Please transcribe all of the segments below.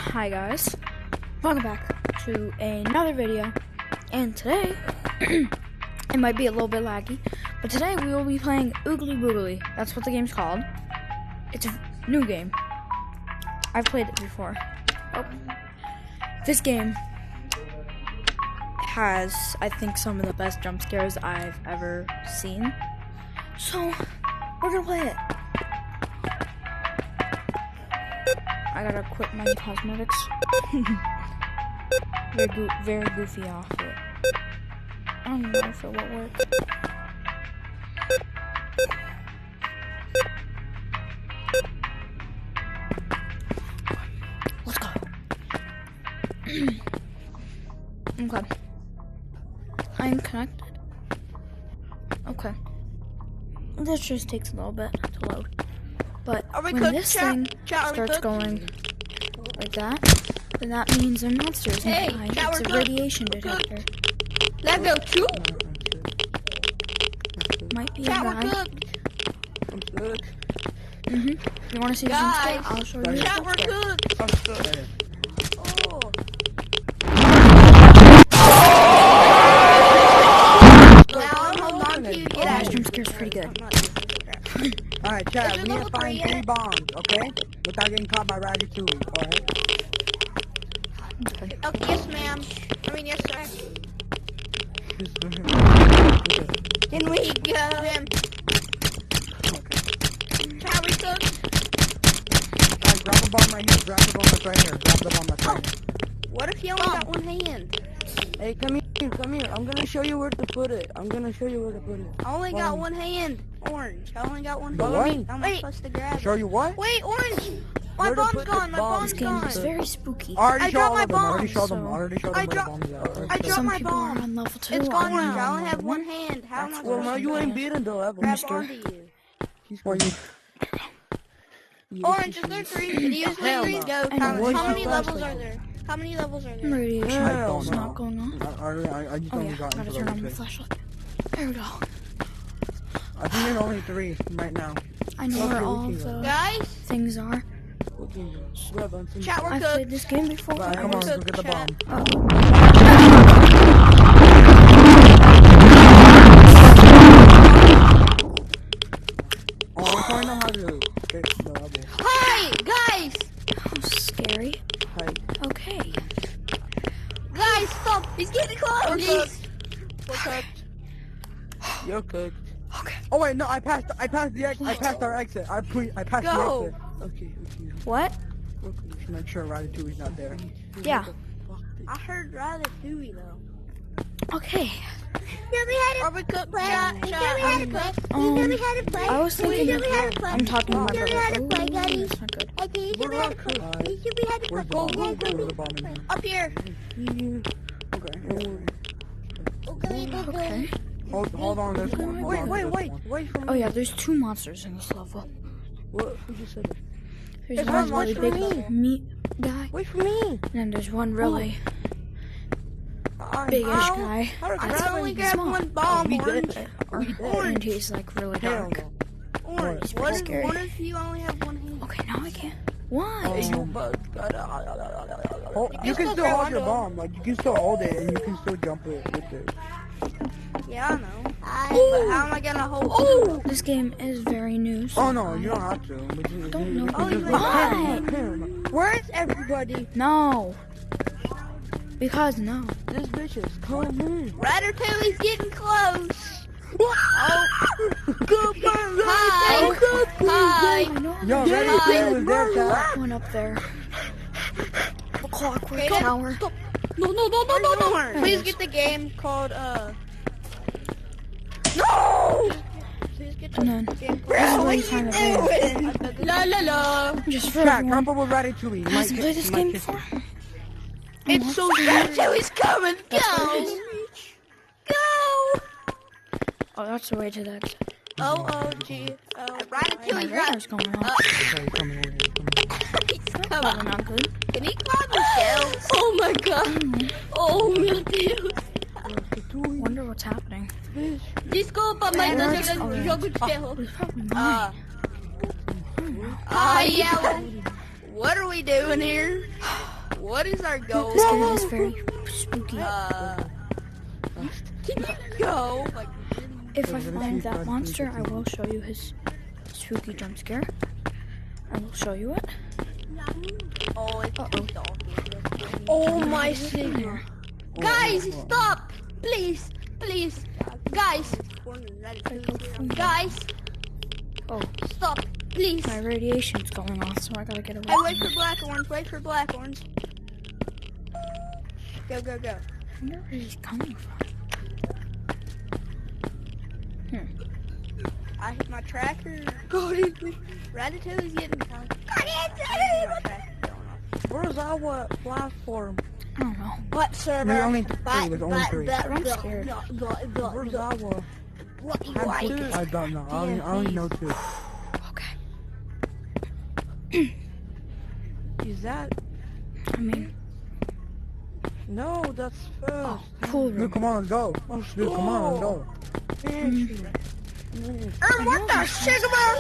Hi guys, welcome back to another video, and today, it might be a little bit laggy, but today we will be playing Oogly Boogly. That's what the game's called. It's a new game. I've played it before. Oh. This game has, I think, some of the best jump scares I've ever seen. So, we're gonna play it. I gotta quit my cosmetics. Very goofy outfit. I don't know if it will work. Let's go. Okay. I'm connected. Okay. This just takes a little bit to load. But when this thing starts going like that, then that means they're monsters. Hey, it's a radiation detector. Let's go too. Might be a guy. You want to see the jump scare? I'll show you. Chat, we're cooked. Now I'm holding on to you. Get out. This jump scare's pretty good. Alright, chat, we need to find 3 bombs, okay? Without getting caught by Ratatouille, alright? Okay. Okay, yes, ma'am. I mean, yes, sir. Can we go? Chat, we cooked. Alright, grab a bomb right here, grab the bomb that's right here, grab the bomb that's right here. What if you only got one hand? Hey, come here, I'm gonna show you where to put it. I only got one hand. Orange. I only got one What? hand. How am I supposed to grab it? Show you what? Wait, orange! My Where to bomb's put gone, the my bomb? bomb's This game gone. is very spooky. Already I show dropped all my of them, already bomb, showed them, so- already showed I them where the dropped- bombs are. I dropped Some my people are bomb. on level 2. It's gone, I'm orange. I on only have level one 1. hand. How am I That's supposed Well, no, to you ain't grab beating the level. Mister. onto you? You. Orange, is there 3? Can you use my Hell green? no. Go. And How what's many your levels last are there? How many levels are there? Radiation Hell is no. not going on. I just Oh only yeah, got gotta into turn on level my 2. flashlight. There we go. I think there's only 3 right now. I know where all of the Guys, things are. chat, we're I've cooked. played this game before. Right, come on, go get the bomb. Oh, I'm trying to know how to get the level. Hi, guys! Oh, scary. Hi. Okay. Guys, stop! He's getting close! We're cooked. You're cooked. Okay. Oh wait, no, I passed our exit. I passed Go. the exit. Okay. What? We should make sure Ratatouille's not there. Yeah. I heard Ratatouille though. Okay. Are we cooked? Chat. I was thinking. I'm talking about Show me how to play, Ooh, Daddy. that's not good. Okay, you show me how to play. You show me how to Where's the play. bomb? Where's the bomb in here? Up here. Okay. Hold on, there's one. Wait for me. Oh yeah, there's 2 monsters in this level. What? Who just said it? There's There's one one really monster big meat guy, Wait for me. and then there's one really big-ish guy. I only That's grabbed one bomb. We Orange. did. And he's like really Hell dark. no. Orange. What? What if Scary. you only have one hand? Okay, now I can't. Why? You can still hold your bomb. Like, you can still hold it and you can still jump it with it. Yeah, I know. But how am I gonna hold? This game is very new. So Oh no, you don't have to. Don't know. Oh, you Why? Where's everybody? No. Because no. This bitch is coming. Ratatouille's getting close. Goodbye, Hi. I know. Yo, Ratatouille was there, chat. One up there. The clockwork Okay, tower. No. Please get the game called No! Please get And then the game this is called where you find the game. La la la. Just for Chat, everyone grab up with Ratatouille. who hasn't played this game before. It's so Ratatouille's coming. Go. Go. Oh, that's the way to the exit. O-O-G-O. Ratatouille, What's going on? He's Probably coming. not good. Can he climb the shells? Oh my god. Oh my Deus. Wonder what's happening. Desculpa, mas Yeah, eu it's- jogando oh, jogo de terror. It's probably mine. Yeah. What are we doing here? What is our goal? This game is very spooky. Go. Like, If I find that monster, I will show you his spooky jump scare. I will show you it. oh, it's Uh-oh. Oh my savior. Guys, stop. Please. Please. Guys. Guys. Oh, Stop. Please. my radiation's going off, so I gotta get away. Hey, wait for black orange. Wait for black orange. Go, go, go. I wonder where he's coming from. I hit my tracker. Ratatouille's getting caught. Where's our platform? I don't know. What server? There's only three. There's only three. I'm scared. Where's our? What you I like? don't know. I only know two. Okay. Is that? I mean, No, that's first. oh, pool room. Dude, come on, let's go. Dude, come on, let's go. What the shit about?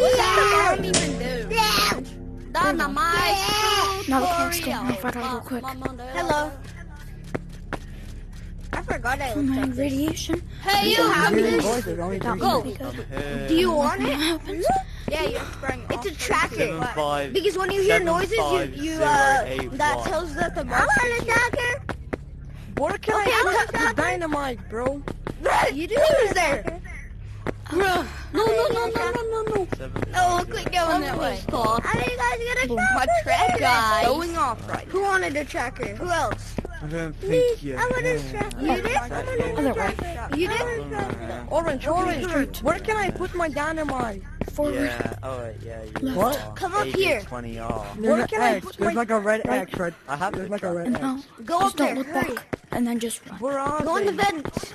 What the hell do you even do? Dynamite. Now the clock's going off. I gotta go quick. Hello. I forgot I was My up there. radiation. Hey, you have There's this? boys, there's only That three. was pretty good. Do you want What it? happens? Yeah, you're spraying. It's a tracker. 75. Because when you hear noises, you that tells that the monster is here. Where can Okay, I I'm put the dynamite, bro? You do who's there? No. Oh, quit going that way. How do you guys get a tracker? My tracker is going off right now. Who wanted a tracker? Who else? I don't think you I wanted a tracker. You did? Other way. You did? Orange. Where can I put my dynamite? Forward. Yeah, oh yeah, you What? are. Come up here. 20 off. There's Where an can I X. put There's my... like a red X, right? I have There's the like a red And X. now, Go just up there, don't look hurry. back. And then just run. Where are Go in the they? vents.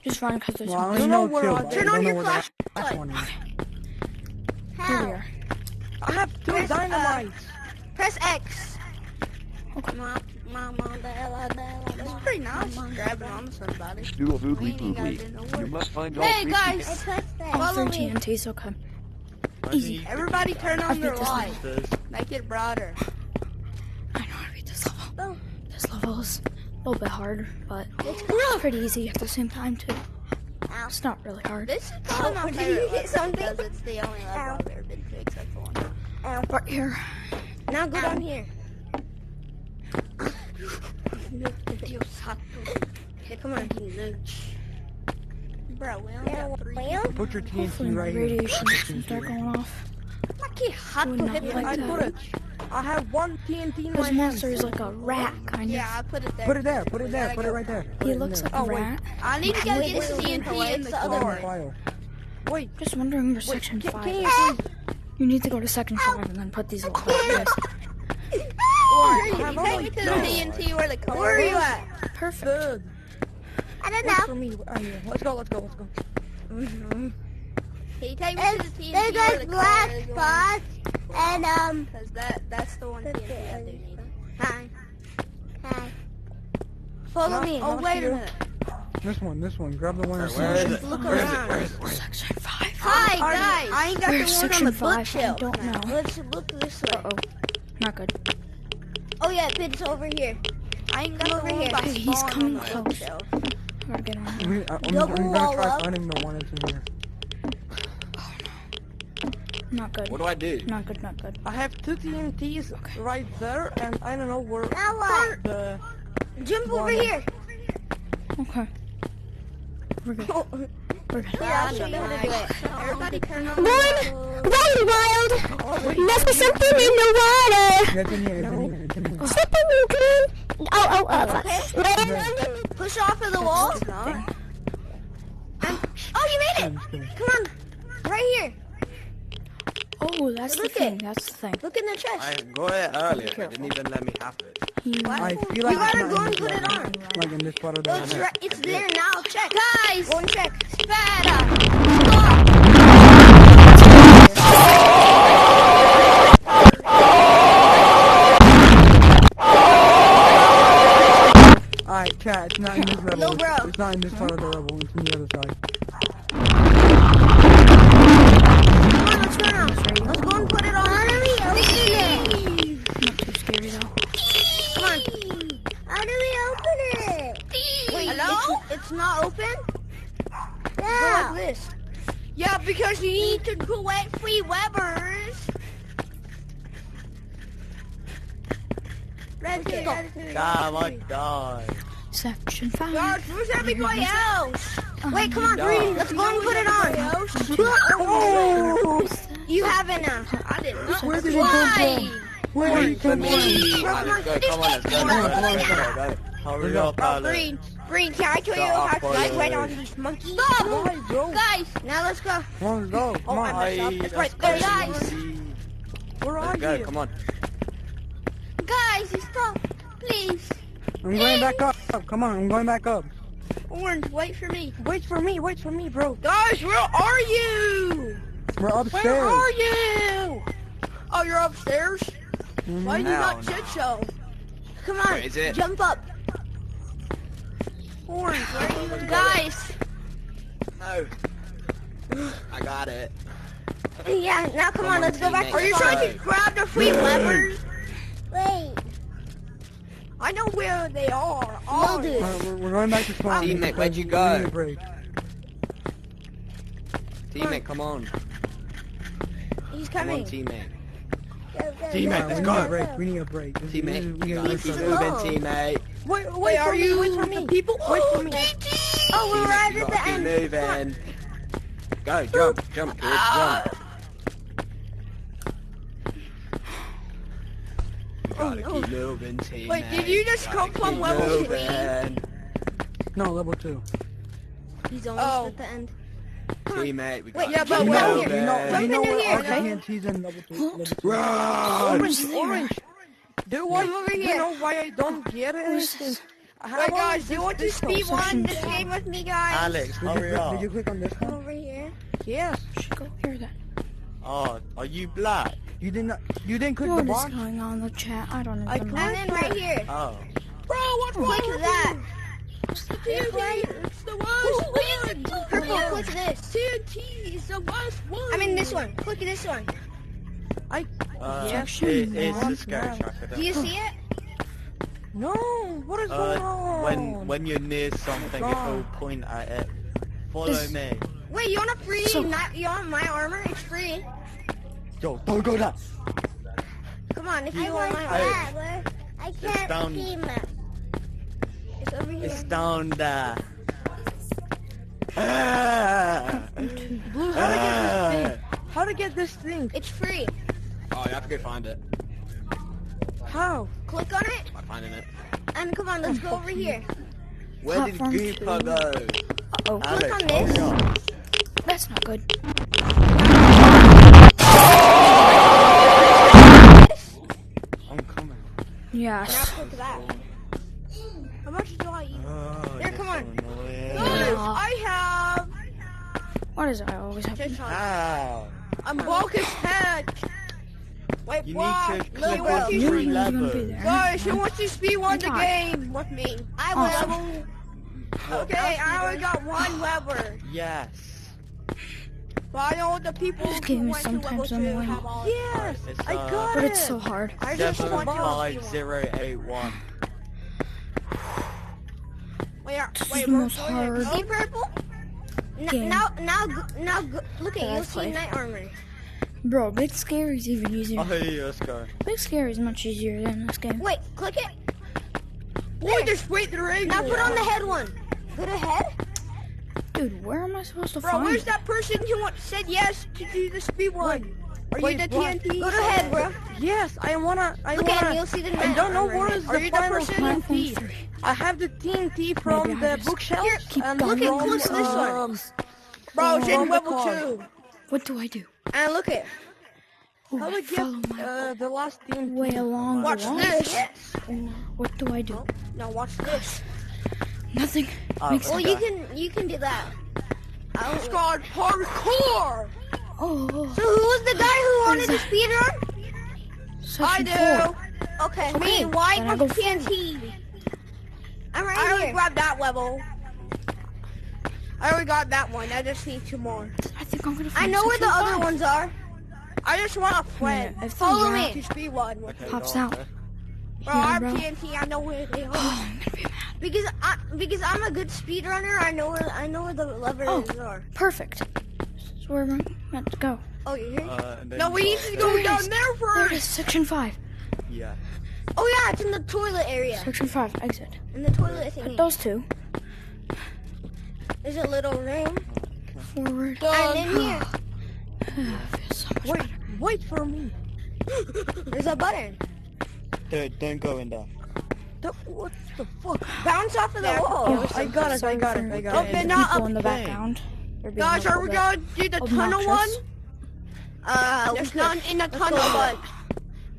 Just run because there's Well, I one. only know two. but I Turn don't on know your where the flashlight. last one is. Here we are. I have two dynamites. Press X. Okay. That's pretty nice. Grabbing onto somebody. Do a boogly boogly. You must find all Hey three guys, Oh, follow 3 me. TNT's okay. I Easy. think Everybody turn on their beat this light. there's Make it brighter. I know how to beat this level. Oh. This level is a little bit hard, but it's pretty easy at the same time too. It's not really hard. This is probably my favorite level because it's the only level I've ever been to except for one. Right here. Now go down here. Come on. Bro, we only got 3. Put your Hopefully TNT my right here. radiation doesn't start going off. Would not like I that. put it. I have one TNT in my This hand. monster is like a rat, kind of. Yeah, I put it there. Put it there. Put it there. Put it right there. Put He it in looks there. like a rat. I need to go get his TNT in the Put it in the car. file. Wait. Just wondering where section 5 Can you is. please? You need to go to section 5 and then put these little buttons. Take me to the TNT where the car is. Where are you at? Perfect. Good. I don't Wait for me. Let's go. Can you take me to the TNT where the car is? And Because that's the one TNT I do need. hi. Follow me. Oh, wait a minute. This one. Grab the one. Where is it? Look Where is it? around. Where is it? Section 5. Hi, guys. I ain't got Where's the one on section the 5? bookshelf. I don't know. Let's look this way. Uh-oh. Not good. Oh, yeah, it's over here. I ain't got the one by Okay, he's Spawn coming on the close. bookshelf. I gotta get on him. I'm Double gonna wall try up. finding the one that's in here. Not good. What do I do? Not good, not good. I have two TNTs right there, and I don't know where Now what? the... Jump over One. here. Okay. We're good. We're good. Yeah, I'll show you how to do it. Everybody turn on the Run, wild! Must be something in the water! It's in here. Something you can... Oh, Push off of the wall. Oh, you made it. Come on. Right here. Oh, that's the Look thing. it. That's the thing. Look in the chest. I got it earlier. They didn't even let me have it. I feel You like gotta it's go not and in put this it level. on. Like in this part of the Oh, it's, level. right, it's there now. Check. Guys. Go and check. Spera. Alright, chat, it's not in this level. No, bro. It's not in this part of the level. It's on the other side. Come on, let's run out. Let's go and put it on. Not too scary though. because you need to collect free webbers. Damn, I died. Section 5. Guys, where's everybody else? Wait, come on, Green. Let's go and put it on. Oh! You have it now. I didn't know. Where did it come from? Where did it come from? Let's go, come on, let's go. Hurry up, Alex. Green, can I tell you how to like wait on these monkeys? Stop! Why, bro? Guys, now let's go. Come on, go. Come on. It's right there, guys. Where are Let's go, you? come on. Guys, stop. Please. I'm going back up. Come on, I'm going back up. Orange, wait for me. Wait for me, bro. Guys, where are you? We're upstairs. Where are you? Oh, you're upstairs? Mhm. Why do you not Down. shit show? Come on, Where is it? jump up. Orange, where are you? Guys. No. I got it. Yeah, now come on, on, let's go back. teammate. Are you trying to grab the free levers? Wait. I know where they are. Oh, dude. We're going back to spawn. Teammate, where'd you We go? need a break. Teammate, come on. He's Come on, coming. teammate. Yeah, let's we go. need a break. We need a break. Teammate, We you gotta gotta wait keep for slow. moving, teammate. Wait are for me. you Wait for me. people? Wait for me. Oh, we're right You at the gotta keep end. moving. Go, jump, kids, jump. You gotta keep moving, teammate. Wait, did you just Gotta come from keep level moving. No, level 2. He's almost at the end. Teammate, we Wait, gotta yeah, keep but You wait, know, here. moving. you know Jump what? into here, Our okay? TNT's in level 2. Level 2. Run! Orange. Do what? Come over You here. know why I don't get it? Wait, guys, do you want to speed one this game with me, guys? Alex, hurry up. Did you click on this Come one? over here. Yes. Should go here then. Oh, are you black? You didn't click What the is box? going on in the chat? I don't I even know. And then right here. Oh. Bro, what's click that? It's the worst one. Purple, click this. TNT is the worst one. I mean this one. Click this one. It's the scary tracker. Do you see it? No. What is going on? When you're near something, it will point at it. Follow me. Wait, you want a free? You want my armor? It's free. Yo, don't go there. Come on, if you want my armor. I It's down. It's over here. It's down there. Blue, how to get this thing? It's free. Oh, you have to go find it. How? Click on it, I'm finding it. and come on, let's go over here. Where did Platform Gooper two. go? Uh-oh. Alex, on this. hurry up. That's not good. I'm coming. Now Yes. click that. How much do I eat? Oh, Here, come on. so annoying. Guys, I have. What is it? I always have. How? I'm woke as heck. Wait, You what? need to No, click what? on You knew free he was gonna be levers. there. Guys, who wants to speed one the Why? game with me? I will. Okay, I only got one lever. Yes. But I know the people This game who is went to level sometimes 2 annoying. have all. Yes, It's, I got But it. it's so hard. I just want to. 75081. Wait, This is wait, the we're most going hard to see purple? game. Now, look at that you'll I've see played. knight armor. Bro, Big Scary's even easier. Oh, yeah, let's go. Big Scary's much easier than this game. Wait, click it. Boy, just wait the ring. Now put on the head one. Go to head. Dude, where am I supposed to Bro, find where's it? that person who said yes to do the speed one? Are you wait, the what? TNT? Go to head, bro. Yes, I wanna. Look at him, you'll see the I knight don't know armor. where is Are the you the final person? Platform TNT. 3. I have the TNT from Maybe I the just bookshelf. keep and going. Look at from, close to this one. Bro, it's from in the level car. 2. What do I do? And look at. Ooh, How do I follow get my the last TNT? way along Watch the wall. this. Or what do I do? Now watch this. Nothing. Oh, Makes Well, okay. you can do that. It's called parkour. Oh, So who was the guy who wanted to speedrun? section I 4. do. Okay, Okay, me, why then I was go TNT? I'm right here. I already grabbed that level. I already got that one. I just need 2 more. I think I'm gonna I find know where the section other 5. ones are. I just want a friend. Yeah, if Follow they're me. out- To speed one. Okay, Pops go on, out. okay. Bro, Yeah, I'm bro. TNT. I know where they are. Oh, I'm gonna be mad. Because I'm a good speedrunner. I know where the levers Oh. are. Perfect. So we're meant to go. Oh, you're here? No, we need to go down there There it first. is, section 5. Yeah. Oh, yeah, it's in the toilet area. Section 5, exit. In the toilet thingy. Those two. There's a little room. Forward. And in here, Feels so much better. Wait for me. there's a button. Dude, don't go in there. What the fuck? Bounce off of the wall. Yo, I got it. I got it. I got Okay, it. The not people up in the there. background. They're being Guys, a are we little gonna do the tunnel one? obnoxious. There's none in the tunnel, but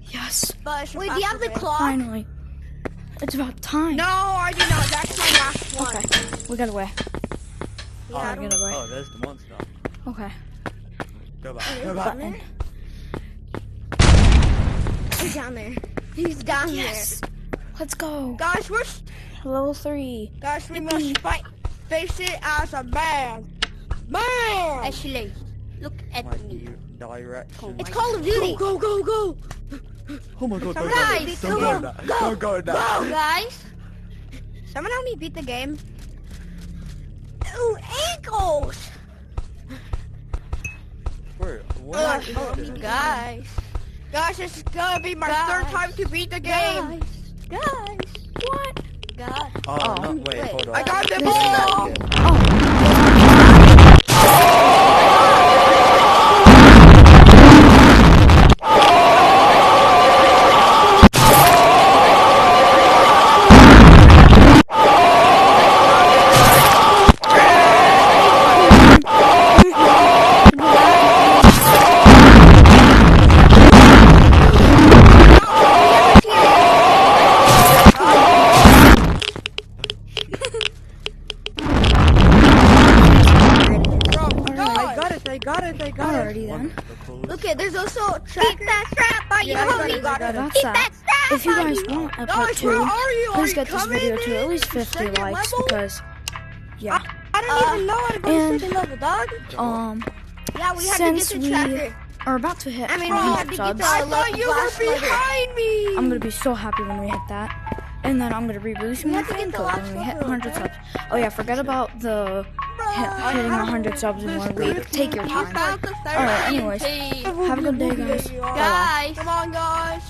Yes, Wait, do you have the clock? finally. It's about time. no, I do not. That's my last one. Okay, we got away. Yeah, We got away. Oh, there's the monster. Okay. Go back. There's Go a back. button. He's down there. He's down Yes. Let's go. Guys, Level 3. we must face it as a man. Man. there. Ashley, look at My me. new direction. It's Call of Duty. Go, go, go. Oh my god, Guys, don't go in that. Don't go in that. Guys, someone help me beat the game. Ooh, ankles! Wait, what? Guys. Guys, this is gonna be my Guys. third time to beat the game. Guys. What? Guys. Oh, no, wait, hold on. I got the Oh. I got it. Alrighty then. Look at, there's also a tracker. Eat that strap, are you Yeah, I got hungry? it, I got it. That's that. If you guys want a part 2, you? please get this video to at least 50 Second likes level? because, yeah. I don't even know how to go to and- second level, dog. Yeah, we have to get Since the we tracker. are about to hit I mean, we have 100 to get subs, the I thought you were last letter. behind me. I'm gonna be so happy when we hit that. And then I'm gonna be releasing We my have to fan get the code last when we hit level, 100 okay? subs. Oh yeah, forget about the hitting 100 subs in 1 week. Take your time. Alright, anyways, have a good day, guys. Bye-bye. Guys. Come on, guys.